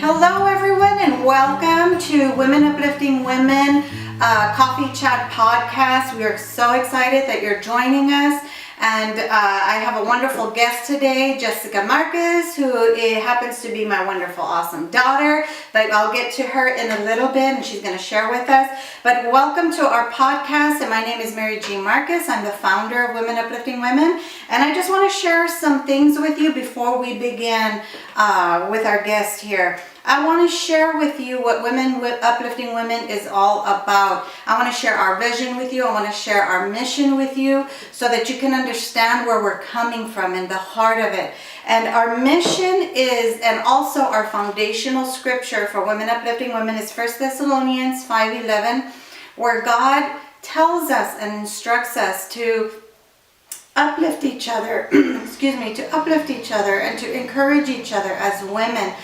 Hello everyone and welcome to Women Uplifting Women Coffee Chat podcast. We are so excited that you're joining us, and I have a wonderful guest today, Jessica Marquez, who happens to be my wonderful, awesome daughter, but I'll get to her in a little bit and she's going to share with us. But welcome to our podcast, and my name is Mary G. Marquez. I'm the founder of Women Uplifting Women, and I just want to share some things with you before we begin with our guest here. I want to share with you what Women Uplifting Women is all about. I want to share our vision with you. I want to share our mission with you so that you can understand where we're coming from and the heart of it. And our mission is, and also our foundational scripture for Women Uplifting Women is 1 Thessalonians 5:11, where God tells us and instructs us to uplift each other, to uplift each other and to encourage each other as women.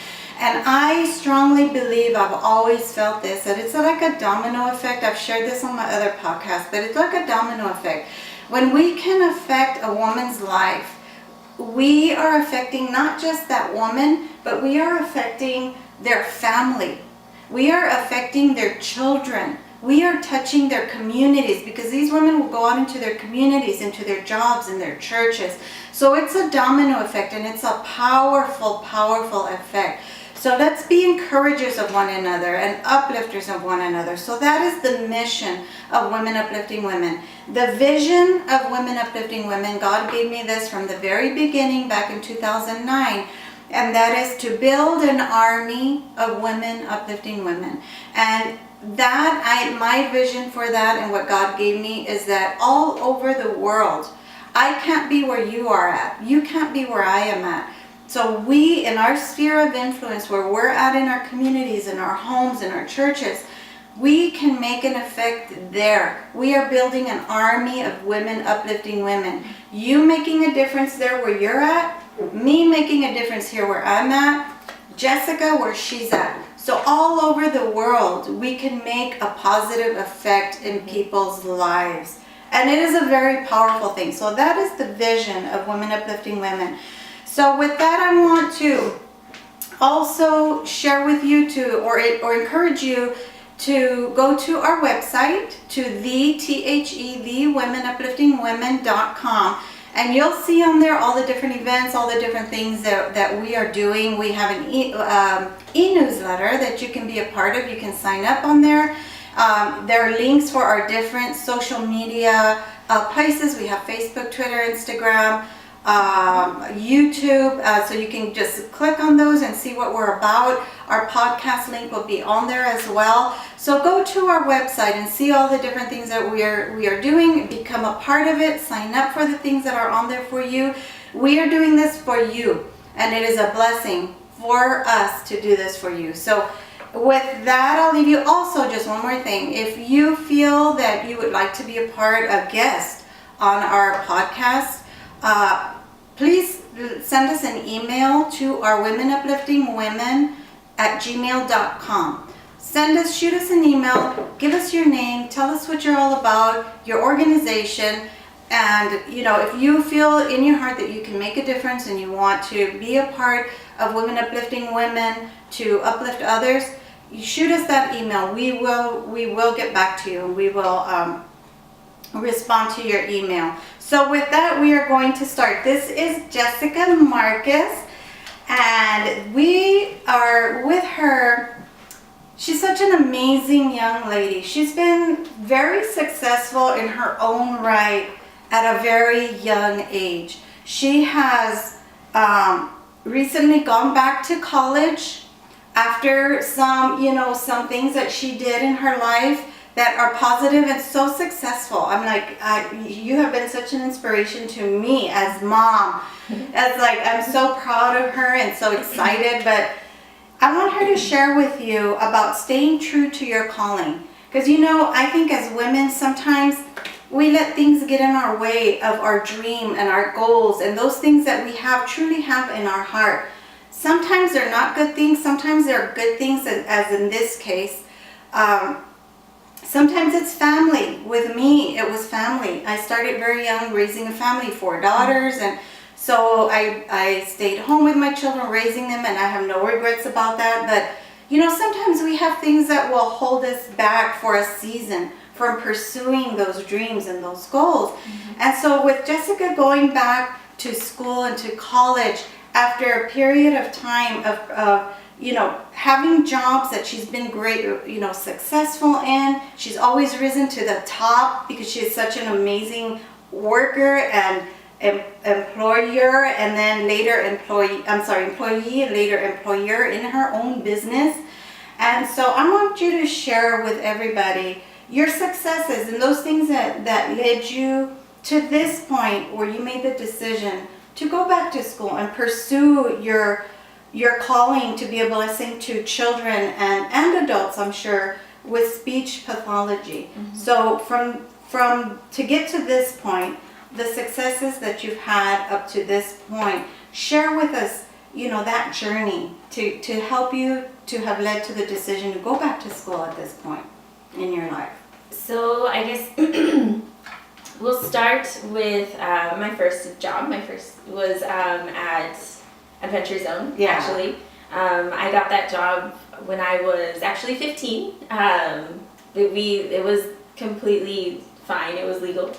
And I strongly believe, I've always felt this, that it's like a domino effect. I've shared this on my other podcast, but it's like a domino effect. When we can affect a woman's life, we are affecting not just that woman, but we are affecting their family. We are affecting their children. We are touching their communities, because these women will go out into their communities, into their jobs, in their churches. So it's a domino effect, and it's a powerful, powerful effect. So let's be encouragers of one another and uplifters of one another. So that is the mission of Women Uplifting Women. The vision of Women Uplifting Women, God gave me this from the very beginning back in 2009. And that is to build an army of women uplifting women. And that, my vision for that and what God gave me is that all over the world, I can't be where you are at. You can't be where I am at. So we, in our sphere of influence, where we're at in our communities, in our homes, in our churches, we can make an effect there. We are building an army of women uplifting women. You making a difference there where you're at, me making a difference here where I'm at, Jessica where she's at. So all over the world, we can make a positive effect in people's lives. And it is a very powerful thing. So that is the vision of Women Uplifting Women. So with that, I want to also share with you or encourage you to go to our website, to thewomenupliftingwomen.com, and you'll see on there all the different events, all the different things that we are doing. We have an e-newsletter that you can be a part of. You can sign up on there. There are links for our different social media places. We have Facebook, Twitter, Instagram, YouTube, so you can just click on those and see what we're about. Our podcast link will be on there as well. So go to our website and see all the different things that we are doing. Become a part of it. Sign up for the things that are on there for you. We are doing this for you, and it is a blessing for us to do this for you. So with that, I'll leave you. Also, just one more thing. If you feel that you would like to be a guest on our podcast, please send us an email to our womenupliftingwomen@gmail.com. Shoot us an email, give us your name, tell us what you're all about, your organization, and if you feel in your heart that you can make a difference and you want to be a part of Women Uplifting Women to uplift others, you shoot us that email. We will get back to you, and we will respond to your email. So with that, we are going to start. This is Jessica Marquez, and we are with her. She's such an amazing young lady. She's been very successful in her own right at a very young age. She has recently gone back to college after some things that she did in her life that are positive and so successful. I'm like, you have been such an inspiration to me as mom. I'm so proud of her and so excited, but I want her to share with you about staying true to your calling. Because I think as women, sometimes we let things get in our way of our dream and our goals and those things that we truly have in our heart. Sometimes they're not good things, sometimes they're good things, as in this case. Sometimes it's family. With me, it was family. I started very young, raising a family, 4 daughters, and So I stayed home with my children, raising them, and I have no regrets about that. But, sometimes we have things that will hold us back for a season from pursuing those dreams and those goals. Mm-hmm. And so with Jessica going back to school and to college after a period of time of having jobs that she's been great, successful in. She's always risen to the top because she is such an amazing worker and employer, and then later employee, later employer in her own business. And so I want you to share with everybody your successes and those things that led you to this point where you made the decision to go back to school and pursue your calling to be a blessing to children and adults, I'm sure, with speech pathology. Mm-hmm. So from to get to this point, the successes that you've had up to this point, share with us, that journey to help you to have led to the decision to go back to school at this point in your life. So I guess we'll start with my first job. My first was at Adventure Zone, actually. I got that job when I was actually 15. It was completely fine. It was legal.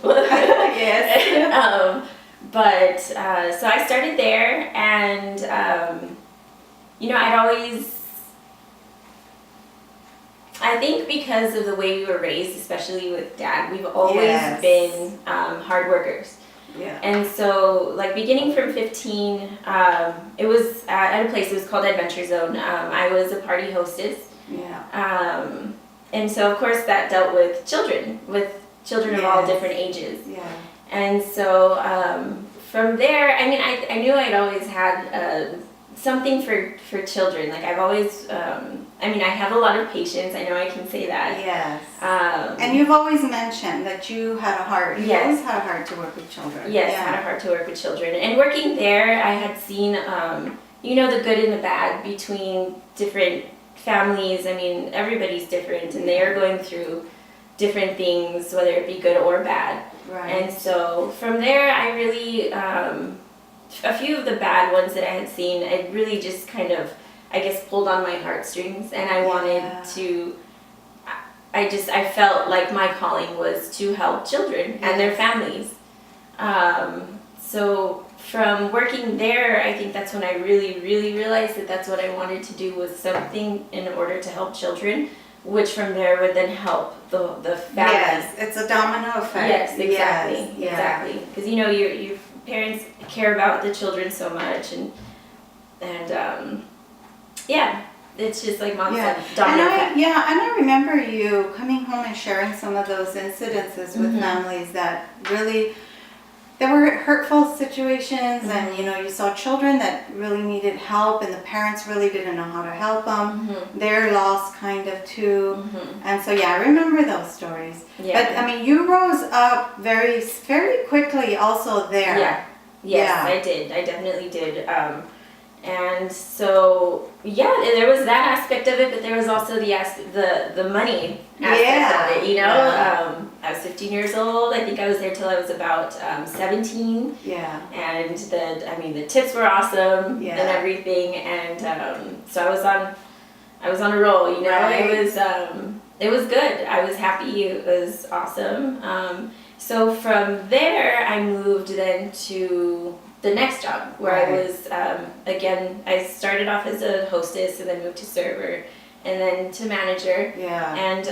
Yes. But so I started there, and I'd always, I think because of the way we were raised, especially with Dad, we've always been hard workers. Yeah. And so, beginning from 15, it was at a place, it was called Adventure Zone. I was a party hostess. Yeah. And so, of course, that dealt with children of all different ages. Yeah. And so, from there, I knew I'd always had something for children. I've always, I have a lot of patience. I know I can say that. Yes. And you've always mentioned that you had a heart. You always had a heart to work with children. Yes, I had a heart to work with children. And working there, I had seen, the good and the bad between different families. Everybody's different, and they are going through different things, whether it be good or bad. Right. And so from there, I really, a few of the bad ones that I had seen, it really just kind of, pulled on my heartstrings, and I wanted to, I felt like my calling was to help children and their families. So from working there, I think that's when I really, really realized that that's what I wanted to do, was something in order to help children, which from there would then help the family. Yes, it's a domino effect. Yes, exactly, exactly. Because your parents care about the children so much, and it's just like Mom said, domino effect. Yeah, and I remember you coming home and sharing some of those incidences with families that really, there were hurtful situations, and you saw children that really needed help, and the parents really didn't know how to help them. They're lost kind of too. And so I remember those stories. But you rose up very quickly also there. Yes, I did. I definitely did. And so there was that aspect of it, but there was also the money aspect of it. I was 15 years old. I think I was there till I was about 17. Yeah. And the tips were awesome and everything, and so I was on a roll. Right. It was good. I was happy. It was awesome. So from there, I moved then to the next job where I was, I started off as a hostess and then moved to server and then to manager. Yeah. And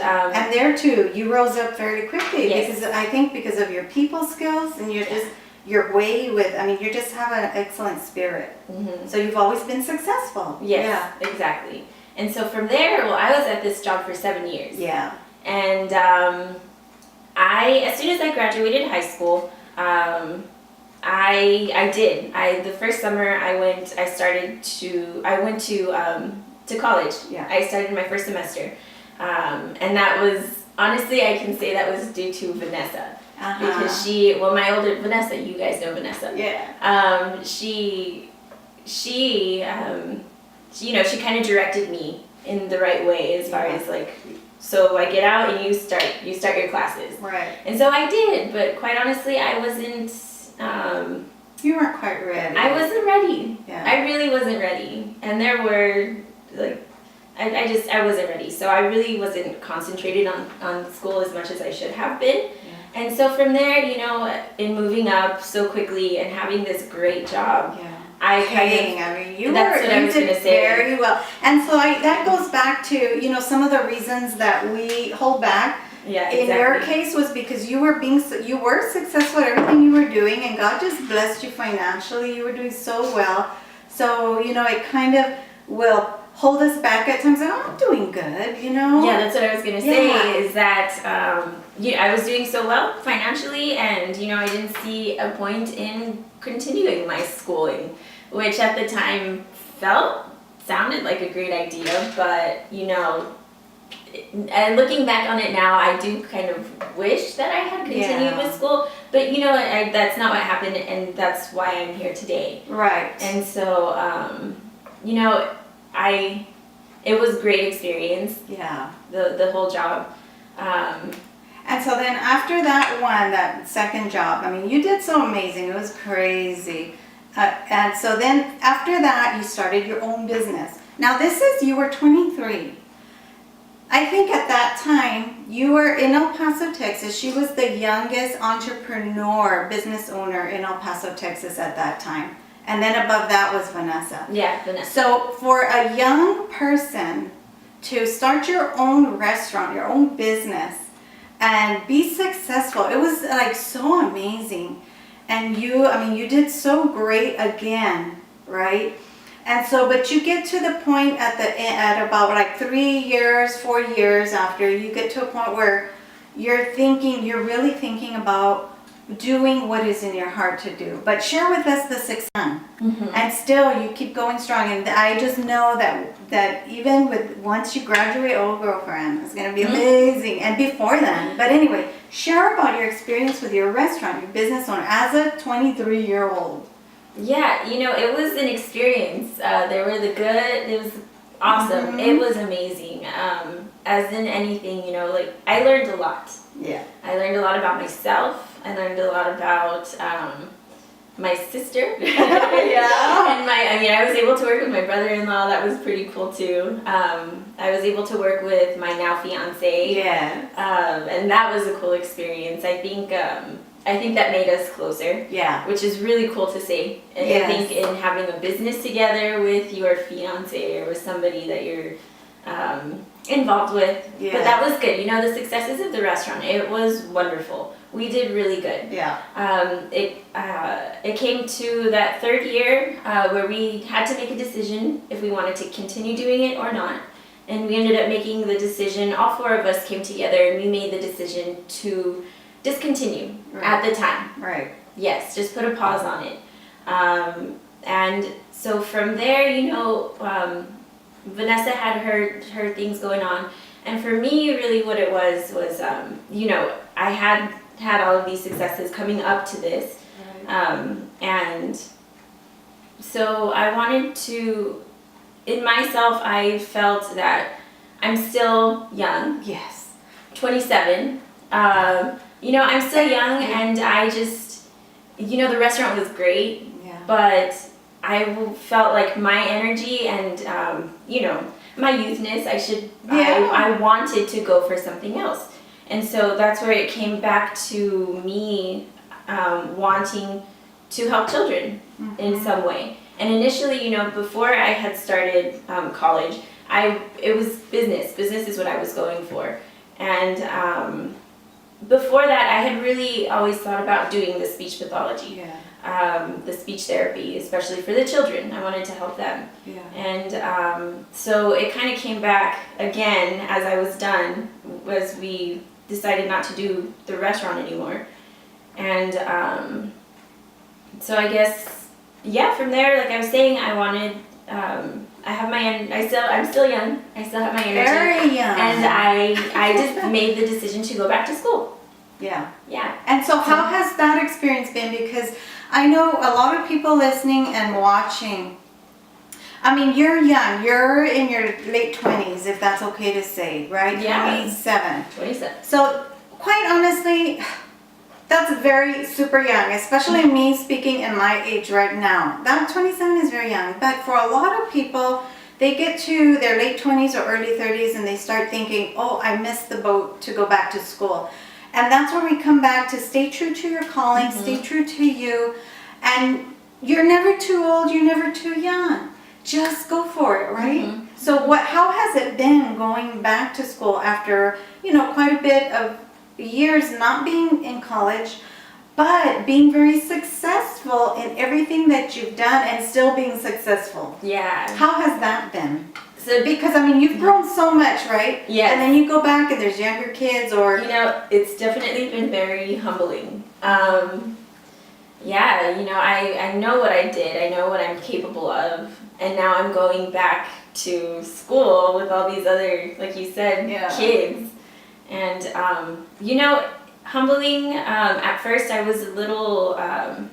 there too, you rose up very quickly because I think because of your people skills and your way with, you just have an excellent spirit. So you've always been successful. Yes, exactly. And so from there, I was at this job for 7 years. Yeah. And as soon as I graduated high school, the first summer I went to college. Yeah. I started my first semester. And that was, honestly, I can say that was due to Vanessa. Because my older Vanessa, you guys know Vanessa. Yeah. She kind of directed me in the right way as far as so I get out and you start your classes. Right. And so I did, but quite honestly, I wasn't, You weren't quite ready. I wasn't ready. Yeah. I really wasn't ready. And there were, like, I wasn't ready. So I really wasn't concentrated on school as much as I should have been. Yeah. And so from there, you know, in moving up so quickly and having this great job, yeah. You did very well. And so that goes back to, you know, some of the reasons that we hold back. Yeah, exactly. In your case was because you were successful at everything you were doing, and God just blessed you financially. You were doing so well. So, you know, it kind of will hold us back at times. Like, oh, I'm doing good, you know? Yeah, that's what I was going to say, is that I was doing so well financially, and, you know, I didn't see a point in continuing my schooling, which at the time sounded like a great idea, but, you know, and looking back on it now, I do kind of wish that I had continued with school, but, you know, that's not what happened, and that's why I'm here today. Right. And so, you know, it was a great experience. Yeah. The whole job. And so then after that second job, I mean, you did so amazing. It was crazy. And so then after that, you started your own business. Now you were 23. I think at that time, you were in El Paso, Texas. She was the youngest entrepreneur, business owner in El Paso, Texas at that time. And then above that was Vanessa. Yeah, Vanessa. So for a young person to start your own restaurant, your own business, and be successful, it was like so amazing. And you did so great again, right? And so, but you get to the point at about like 4 years after, you get to a point where you're really thinking about doing what is in your heart to do. But share with us the success. Mm-hmm. And still you keep going strong. And I just know that even once you graduate, girlfriend, it's going to be amazing. And before then, but anyway, share about your experience with your restaurant, your business owner, as a 23-year-old. Yeah, you know, it was an experience. There were the good, it was awesome. Mm-hmm. It was amazing. As in anything, you know, like, I learned a lot. Yeah. I learned a lot about myself. I learned a lot about my sister. Yeah. And I was able to work with my brother-in-law. That was pretty cool too. I was able to work with my now fiance. Yeah. And that was a cool experience. I think that made us closer. Yeah. Which is really cool to see. And yes. I think in having a business together with your fiance or with somebody that you're involved with. Yeah. But that was good. You know, the successes of the restaurant, it was wonderful. We did really good. Yeah. It came to that third year where we had to make a decision if we wanted to continue doing it or not. And we ended up making the decision, all 4 of us came together and we made the decision to discontinue at the time. Right. Yes, just put a pause on it. And so from there, you know, Vanessa had her things going on. And for me, really what it was, you know, I had all of these successes coming up to this. Right. And so I wanted to, in myself, I felt that I'm still young. Yes. 27. You know, I'm still young, and I just, you know, the restaurant was great. Yeah. But I felt like my energy and, you know, my youthness, I wanted to go for something else. And so that's where it came back to me wanting to help children in some way. And initially, you know, before I had started college, it was business. Business is what I was going for. And before that, I had really always thought about doing the speech pathology. Yeah. The speech therapy, especially for the children. I wanted to help them. Yeah. And so it kind of came back again as I was done, was we decided not to do the restaurant anymore. And so I guess, yeah, from there, like I was saying, I wanted, I'm still young. I still have my energy. Very young. And I just made the decision to go back to school. Yeah. Yeah. And so how has that experience been? Because I know a lot of people listening and watching, I mean, you're young. You're in your late 20s, if that's okay to say, right? Yeah. 27. 27. So quite honestly, That's very super young, especially me speaking in my age right now. That 27 is very young, but for a lot of people, they get to their late 20s or early 30s and they start thinking, oh, I missed the boat to go back to school. And that's where we come back to stay true to your calling, stay true to you, and you're never too old, you're never too young. Just go for it, right? So how has it been going back to school after, quite a bit of years not being in college, but being very successful in everything that you've done and still being successful? Yeah. How has that been? So, because you've grown so much, right? Yeah. And then you go back and there's younger kids, or it's definitely been very humbling. Yeah, I know what I did. I know what I'm capable of, and now I'm going back to school with all these other, like you said, kids. And humbling. At first, I was a little. I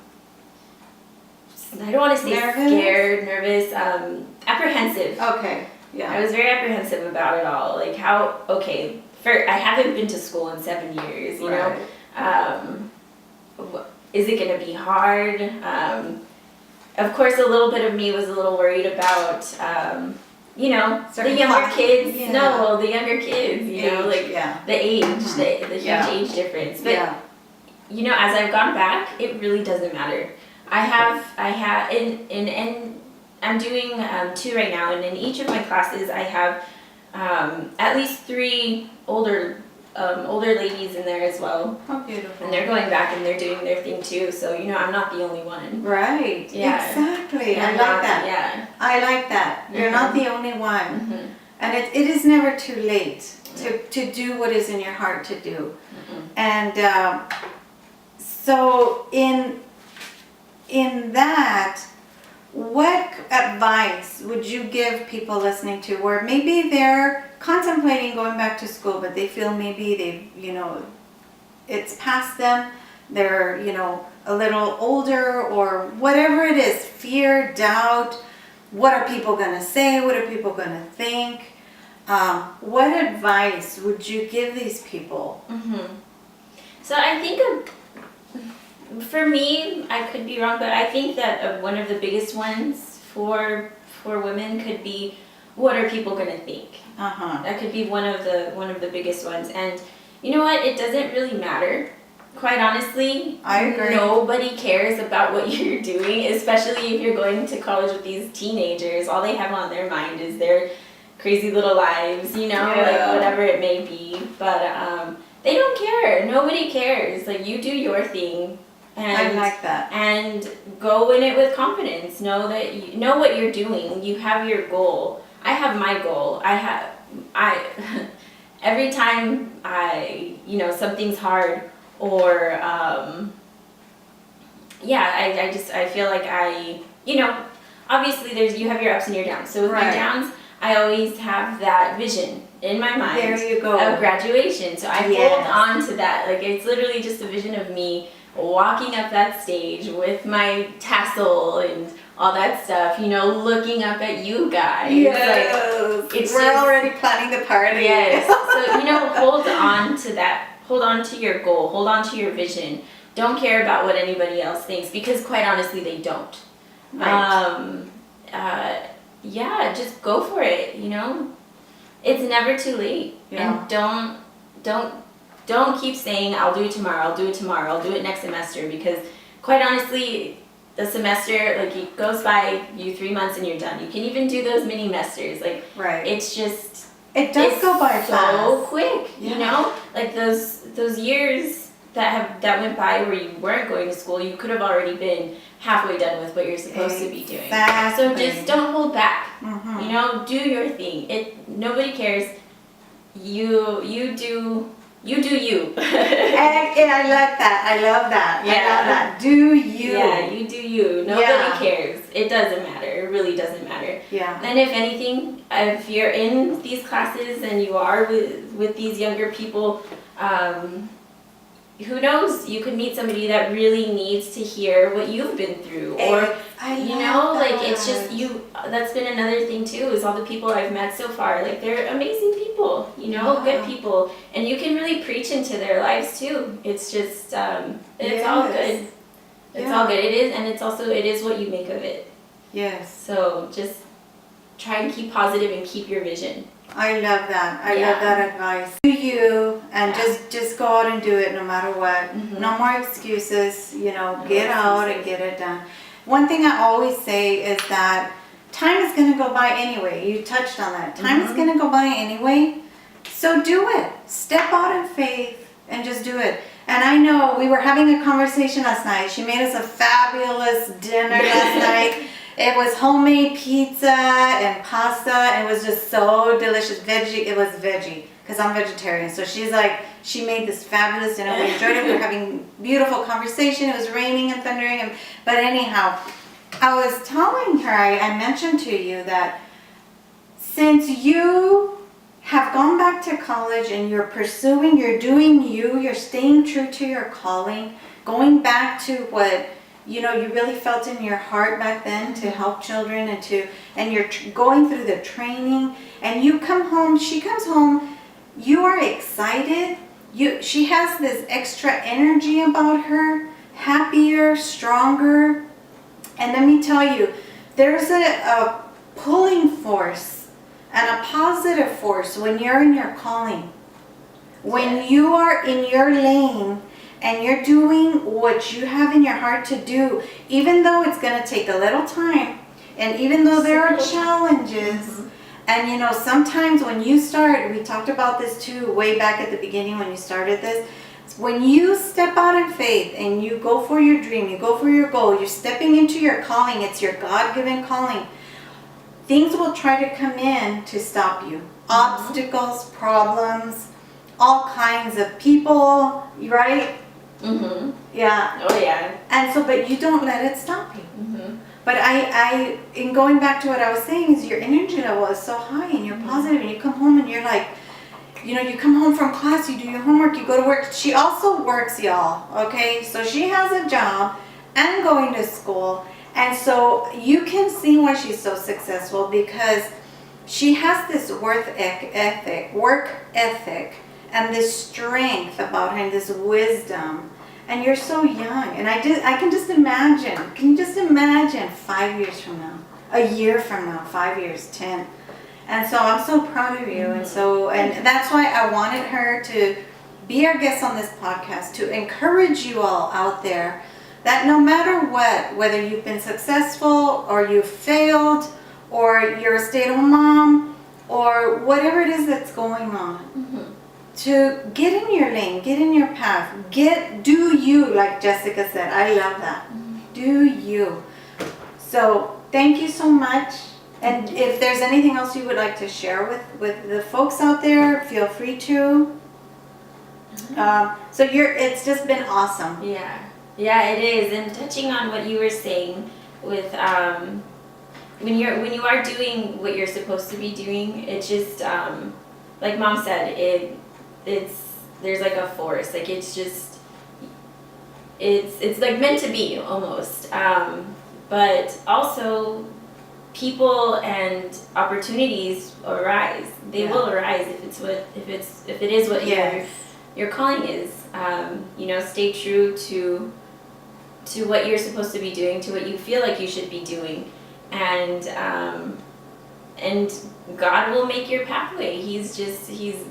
don't want to say scared, nervous, apprehensive. Okay. Yeah. I was very apprehensive about it all. Like I haven't been to school in 7 years. You know, is it going to be hard? Of course, a little bit of me was a little worried about. The younger kids. Yeah. No, the younger kids. The age, the huge age difference. But as I've gone back, it really doesn't matter. I have, and I'm doing 2 right now, and in each of my classes, I have at least 3 older ladies in there as well. How beautiful! And they're going back and they're doing their thing too. So I'm not the only one. Right. Yeah. Exactly. And I like that. Yeah. I like that. You're not the only one, and it is never too late to do what is in your heart to do. And so in that, what advice would you give people listening to where maybe they're contemplating going back to school, but they feel maybe it's past them, they're, a little older, or whatever it is, fear, doubt, what are people going to say, what are people going to think? What advice would you give these people? So I think for me, I could be wrong, but I think that one of the biggest ones for women could be, what are people going to think? That could be one of the biggest ones. And you know what? It doesn't really matter. Quite honestly, I agree. Nobody cares about what you're doing, especially if you're going to college with these teenagers. All they have on their mind is their crazy little lives, like whatever it may be. But they don't care. Nobody cares. Like, you do your thing. And, I like that. And go in it with confidence. Know that you know what you're doing. You have your goal. I have my goal. Every time something's hard, or I feel like obviously you have your ups and your downs. So with my downs, I always have that vision in my mind. There you go. Of graduation. So I hold on to that. Like, it's literally just a vision of me walking up that stage with my tassel and all that stuff, looking up at you guys. Yes. Like, we're already planning the party. Yes. So, hold on to that. Hold on to your goal. Hold on to your vision. Don't care about what anybody else thinks, because quite honestly, they don't. Right. Just go for it, It's never too late. Yeah. And don't keep saying, I'll do it tomorrow, I'll do it tomorrow, I'll do it next semester, because quite honestly, the semester, it goes by you 3 months and you're done. You can even do those mini semesters. It's just... It does go by so fast. quick, Like those years that went by where you weren't going to school, you could have already been halfway done with what you're supposed to be doing. Exactly. So just don't hold back. Do your thing. Nobody cares. You do you. And I like that. I love that. Yeah. I love that. Do you. Yeah, you do you. Nobody cares. It doesn't matter. It really doesn't matter. Yeah. And if anything, if you're in these classes and you are with these younger people, who knows, you could meet somebody that really needs to hear what you've been through, or it's just that's been another thing too, is all the people I've met so far, like they're amazing people, good people, and you can really preach into their lives too. It's just it's all good. It's all good. It is, and it is what you make of it. Yes. So just try and keep positive and keep your vision. I love that. I love that advice. Do you, and just go out and do it no matter what. No more excuses, get out and get it done. One thing I always say is that time is going to go by anyway. You touched on that. Time is going to go by anyway. So do it. Step out in faith and just do it. And I know we were having a conversation last night. She made us a fabulous dinner last night. It was homemade pizza and pasta, and it was just so delicious. It was veggie, because I'm vegetarian. So she made this fabulous dinner. We enjoyed it. We were having beautiful conversation. It was raining and thundering. But anyhow, I was telling her, I mentioned to you that since you have gone back to college and you're doing you're staying true to your calling, going back to what you really felt in your heart back then to help children, and you're going through the training, and you come home, she comes home, you are excited, she has this extra energy about her, happier, stronger, and let me tell you, there's a pulling force and a positive force when you're in your calling. When you are in your lane, and you're doing what you have in your heart to do, even though it's going to take a little time, and even though there are challenges, and sometimes when you start, we talked about this too way back at the beginning when you started this, when you step out in faith and you go for your dream, you go for your goal, you're stepping into your calling, it's your God-given calling, things will try to come in to stop you. Obstacles, problems, all kinds of people, right? Yeah. Oh yeah. And so, but you don't let it stop you. But I, in going back to what I was saying, is your energy level is so high and you're positive, and you come home and you're like, you come home from class, you do your homework, you go to work. She also works, y'all, okay? So she has a job and going to school. And so you can see why she's so successful, because she has this work ethic, and this strength about her, and this wisdom. And you're so young, and I can just imagine. Can you just imagine 5 years from now, a year from now, 5 years, 10? And so I'm so proud of you, and that's why I wanted her to be our guest on this podcast, to encourage you all out there that no matter what, whether you've been successful or you've failed, or you're a stay-at-home mom, or whatever it is that's going on, to get in your lane, get in your path, do you, like Jessica said. I love that. Do you. So thank you so much. And if there's anything else you would like to share with the folks out there, feel free to. So it's just been awesome. Yeah, it is. And touching on what you were saying with when you are doing what you're supposed to be doing, it's just like Mom said, there's like a force, like it's like meant to be almost, but also people and opportunities arise. They will arise if it is what your calling is. Stay true to what you're supposed to be doing, to what you feel like you should be doing, and God will make your pathway.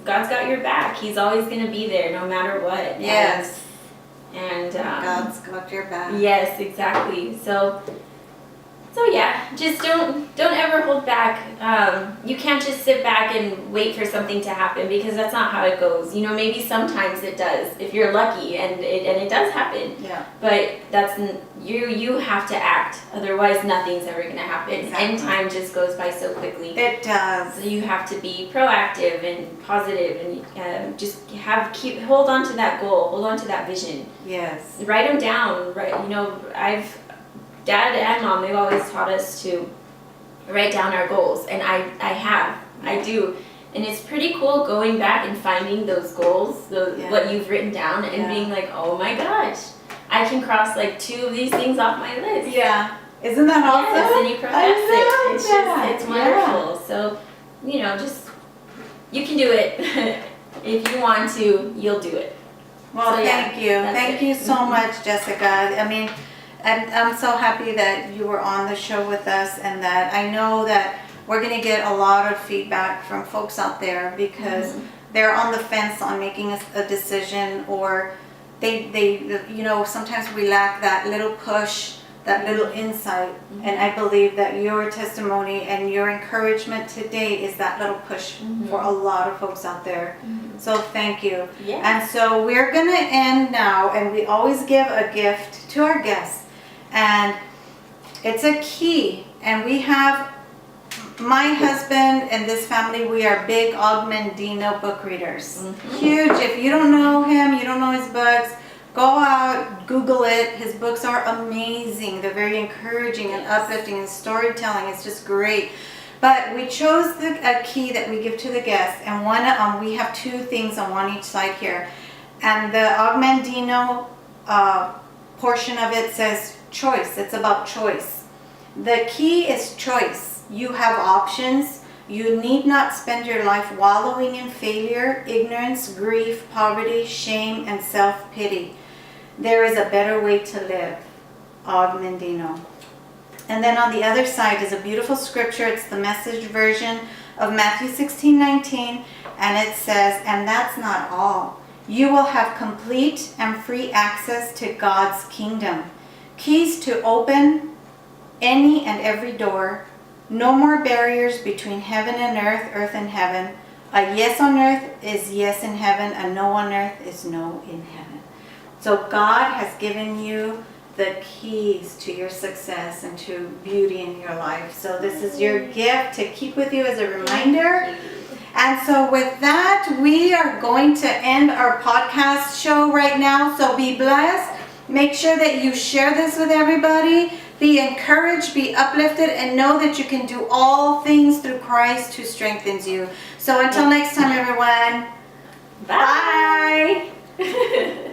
God's got your back. He's always going to be there no matter what. Yes. And God's got your back. Yes, exactly. So yeah, just don't ever hold back. You can't just sit back and wait for something to happen, because that's not how it goes. Maybe sometimes it does if you're lucky, and it does happen. Yeah. But that's you have to act. Otherwise, nothing's ever gonna happen. Exactly. And time just goes by so quickly. It does. So you have to be proactive and positive, and just hold on to that goal, hold on to that vision. Yes. Write them down. Dad and Mom, they've always taught us to write down our goals, and I do, And it's pretty cool going back and finding those goals, what you've written down, and being like, oh my gosh, I can cross like 2 of these things off my list. Yeah. Isn't that awesome? Yes, and you progress it. It's just, it's wonderful. So, you know, just, you can do it. If you want to, you'll do it. Well, So, thank you. Thank you so much, Jessica. I mean, I'm so happy that you were on the show with us, and that I know that we're going to get a lot of feedback from folks out there because they're on the fence on making a decision, or they you know, sometimes we lack that little push, that little insight. And I believe that your testimony and your encouragement today is that little push for a lot of folks out there. So thank you. Yeah. And so we're going to end now, and we always give a gift to our guests. And it's a key, and we have, my husband and this family, we are big Augmentino book readers. Huge. If you don't know him, you don't know his books, go out, Google it. His books are amazing. They're very encouraging and uplifting, and storytelling is just great. But we chose a key that we give to the guests, and we have 2 things on one each side here. And the Augmentino portion of it says choice. It's about choice. The key is choice. You have options. You need not spend your life wallowing in failure, ignorance, grief, poverty, shame, and self-pity. There is a better way to live. Augmentino. And then on the other side is a beautiful scripture. It's the Message version of Matthew 16:19, and it says, and that's not all. You will have complete and free access to God's kingdom. Keys to open any and every door. No more barriers between heaven and earth and heaven. A yes on earth is yes in heaven. A no on earth is no in heaven. So God has given you the keys to your success and to beauty in your life. So this is your gift to keep with you as a reminder. And so with that, we are going to end our podcast show right now. So be blessed. Make sure that you share this with everybody. Be encouraged, be uplifted, and know that you can do all things through Christ who strengthens you. So until next time, everyone. Bye.